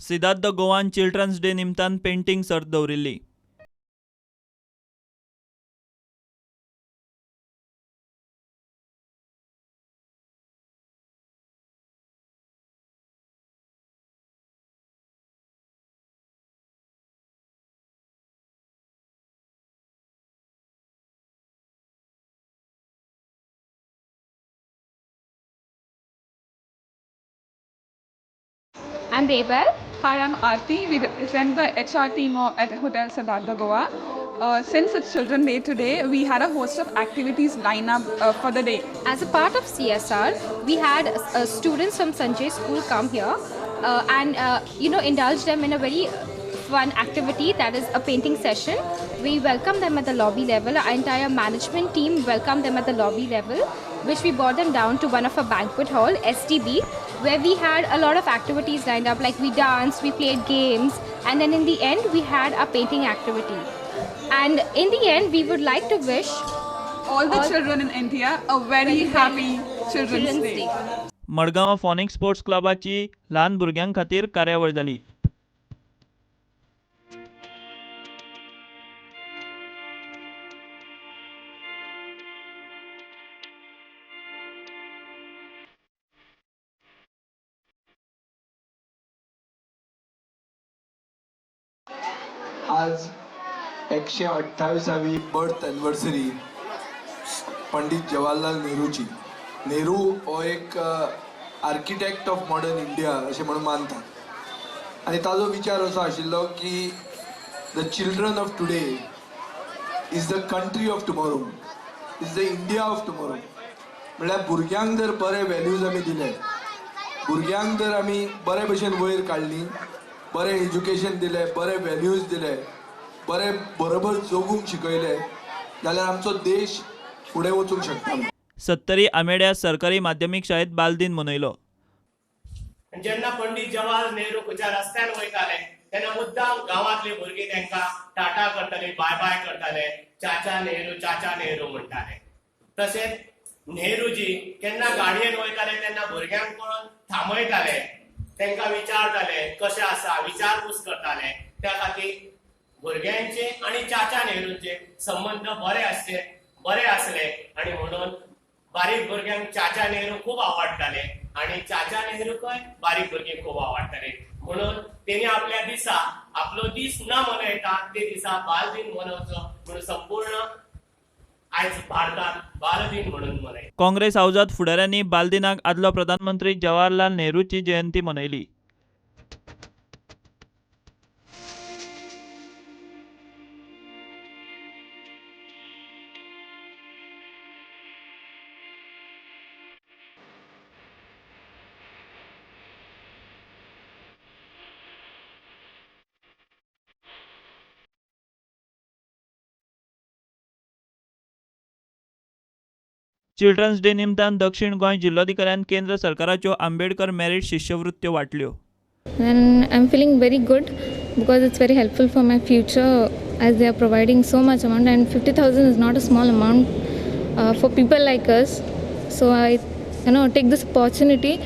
सिद्धार्थ गोवान children's Day निमतान painting सर्त दवरिल्ली. I'm Rebel. Hi, I'm Aarti. We represent the HR team at Hotel Siddhartha Goa. Since it's Children's Day today, we had a host of activities lined up for the day. As a part of CSR, we had students from Sanjay School come here and indulge them in a very fun activity, that is a painting session. We welcome them at the lobby level. Our entire management team welcomed them at the lobby level, which we brought them down to one of our banquet hall, STB, where we had a lot of activities lined up, like we danced, we played games, and then in the end we had a painting activity. And in the end, we would like to wish all the children in India a very happy Children's Day. Madgaon Phoenix sports क्लबाची ल्हान भुरग्यां खातीर कार्यावळ जाली. आज 128वी birth anniversary Pandit Jawaharlal नेहरूची. नेहरू हो एक आर्किटेक्ट ऑफ मॉडर्न इंडिया अशें म्हणून मानतात आनी ताजो विचार असो आशिल्लो की the children of today is the country of tomorrow, is the India of tomorrow. म्हळ्यार भुरग्यांक जर बरे वॅल्यूज आमी दिले, भुरग्यांक जर आमी बरे भशेन वयर काडली, बरें एज्युकेशन दिलें, बरे वॅल्यूज दिले, बरे बरोबर जगूंक शिकयले, जाल्यार आमचो देश फुडें वचूंक शकता. सत्तरी आमेड्या सरकारी माध्यमीक शाळेत बालदीन मनयलो. जेन्ना पंडित जवाहरलाल नेहरू खंयच्या रस्त्यान वयताले तेन्ना मुद्दाम गांवांतले भुरगे तांकां टाटा करताले, बाय बाय करताले, चाचा नेहरू म्हणटाले. तशेंच नेहरूजी केन्ना गाडयेन वयताले तेन्ना भुरग्यांक पळोवन थांबयताले, तांकां विचारताले कशें आसा, विचारपूस करताले. त्या खातीर भुरग्यांचे आनी चाचा नेहरूचे संबंध बरे आसले आनी म्हणून बारीक भुरग्यांक चाचा नेहरू खूब आवडटाले आनी चाचा नेहरूकय बारीक भुरगे खूब आवडटाले. म्हणून तेणी आपल्या दिसा आपलो दीस न मनयता ते दिसा बालदीन मनोवचो म्हणून संपूर्ण आयज भारतांत बालदीन म्हणून मनयता. काँग्रेस हावजात फुडाऱ्यांनी बालदिनाक आदलो प्रधानमंत्री जवाहरलाल नेहरूची जयंती मनयली. चिल्ड्रन्स डे निमतान दक्षिण गोंय जिल्लोधिकाऱ्यान केंद्र सरकाराच्यो आंबेडकर मेरीट शिश्यवृत्त्यो वांटल्यो. And I'm feeling very good because it's very helpful for my future as they are providing so much amount, and 50,000 is not a small amount for people like us. So I take this opportunity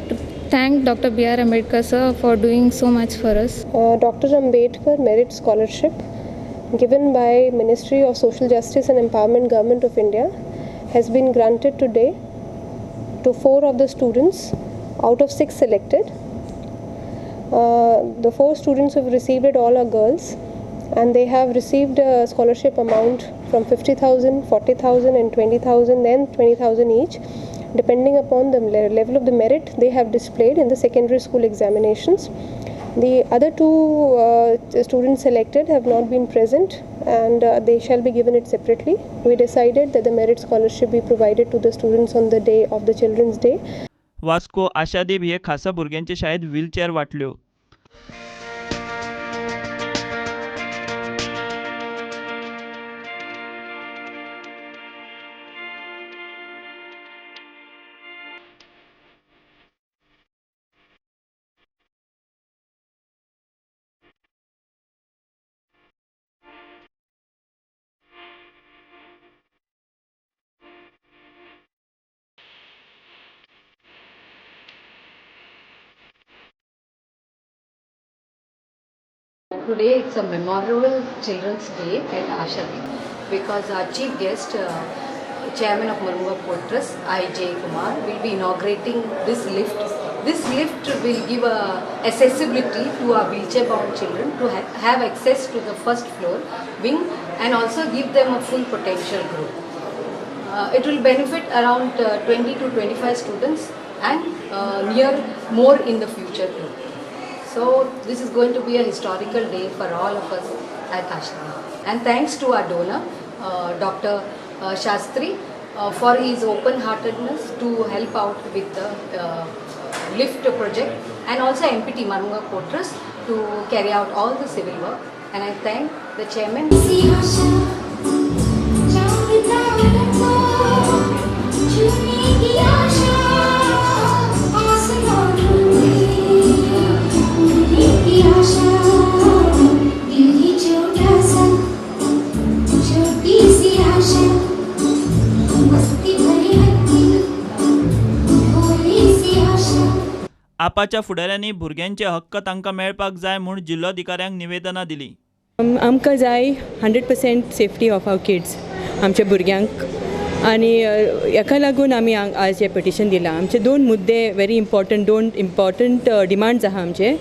to thank Dr. B.R. Ambedkar sir for doing so much for us. Dr. Ambedkar Merit Scholarship given by Ministry of Social Justice and Empowerment Government of India has been granted today to 4 of the students out of 6 selected. The 4 students who have received it all are girls, and they have received a scholarship amount from 50,000, 40,000 and 20,000, then 20,000 each, depending upon the level of the merit they have displayed in the secondary school examinations. The other 2 students selected have not been present, and they shall be given it separately. We decided that the merit scholarship be provided to the students on the day of the Children's Day. Vasco Ashadeep हे खासा भुरग्यांच्या शाळेत wheelchair वांटल्यो. Today it's a memorable Children's Day at Ashadi because our chief guest, Chairman of Marunga Port Trust, I.J. Kumar, will be inaugurating this lift. This lift will give accessibility to our wheelchair-bound children to have access to the first floor wing and also give them a full potential growth. It will benefit around 20 to 25 students and more in the future too. So this is going to be a historical day for all of us at Ashram. And thanks to our donor, Dr. Shastri, for his open-heartedness to help out with the lift project, and also MPT Marunga Port Trust to carry out all the civil work. And I thank the chairman. आपाच्या फुडाऱ्यांनी भुरग्यांचे हक्क तांकां मेळपाक जाय म्हूण जिल्लोधिकाऱ्यांक निवेदनां दिली. आमकां जाय 100% सेफ्टी ऑफ आवर किड्स, आमच्या भुरग्यांक, आनी हेका लागून आमी आज हें पिटिशन दिलां. आमचे दोन मुद्दे वेरी इम्पॉर्टंट डिमांड्स आहा आमचे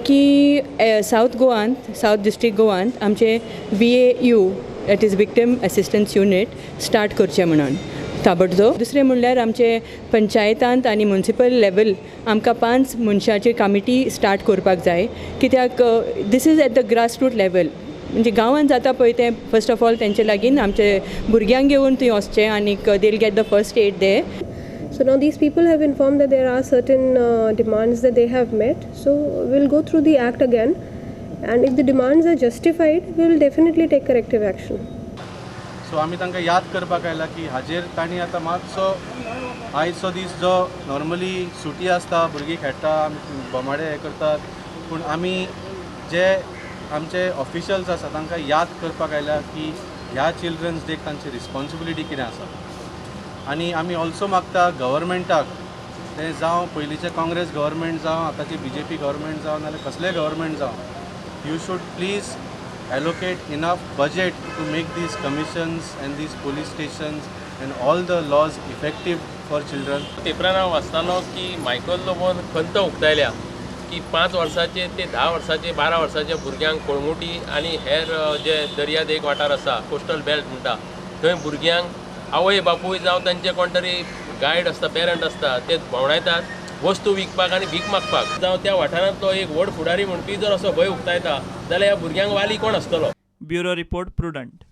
की साऊथ गोवांत, साऊथ डिस्ट्रिक्ट गोवांत आमचे VAU, that is victim assistance unit start करचें म्हणून ताबडतोब. दुसरें म्हणल्यार आमचे पंचायतांत आनी म्युनिसिपल लेवल आमकां 5 मनशाची कमिटी स्टार्ट करपाक जाय, कित्याक this is at the grass root level. म्हणजे गांवांत जाता पळय तें फर्स्ट ऑफ ऑल तेंचे लागीं आमचे भुरग्यांक घेवन थंय वचचें आनी they will get the first aid they. So now these people have informed that there are certain demands that they have met. So we'll go through the act again, and if the demands are justified, we will definitely take corrective action. सो आमी तांकां याद करपाक आयला की हाजेर तांणी आतां मातसो आयचो दीस जो नॉर्मली सुटी आसता, भुरगीं खेळटा, बोमाडे हे करतात, पूण आमी जे आमचे ऑफिशल्स आसा तांकां याद करपाक आयला की ह्या चिल्ड्रन्स डेक तांची रिस्पॉन्सिबिलिटी कितें आसा. आनी आमी ऑल्सो मागता गव्हर्मेंटाक, तें जावं पयलींचें काँग्रेस गव्हर्मेंट जावं आतांची BJP गव्हर्मेंट जावं नाजाल्यार कसलेंय गव्हर्मेंट जावं, you should please allocate enough budget to make these commissions and these police stations and all the laws effective for children. पेपरान हांव वाचतालो की मायकल लोबोन खंत उक्तायल्या की 5 वर्साचे ते 10 वर्साचे 12 वर्साच्या भुरग्यांक कोळमुटी आनी हेर जे दर्यादेग वाठार आसा, कोस्टल बेल्ट म्हणटा, थंय भुरग्यांक आवय बापूय जावं तांचे कोण तरी गायड आसता, पेरंट आसता, ते भोंवडायतात वस्तू विकपाक आनी भीक मागपाक. जावं त्या वाठारांतलो एक व्हड फुडारी म्हणपी जर असो भंय उक्तायता जाल्यार ह्या भुरग्यांक वाली कोण आसतलो. Bureau report prudent.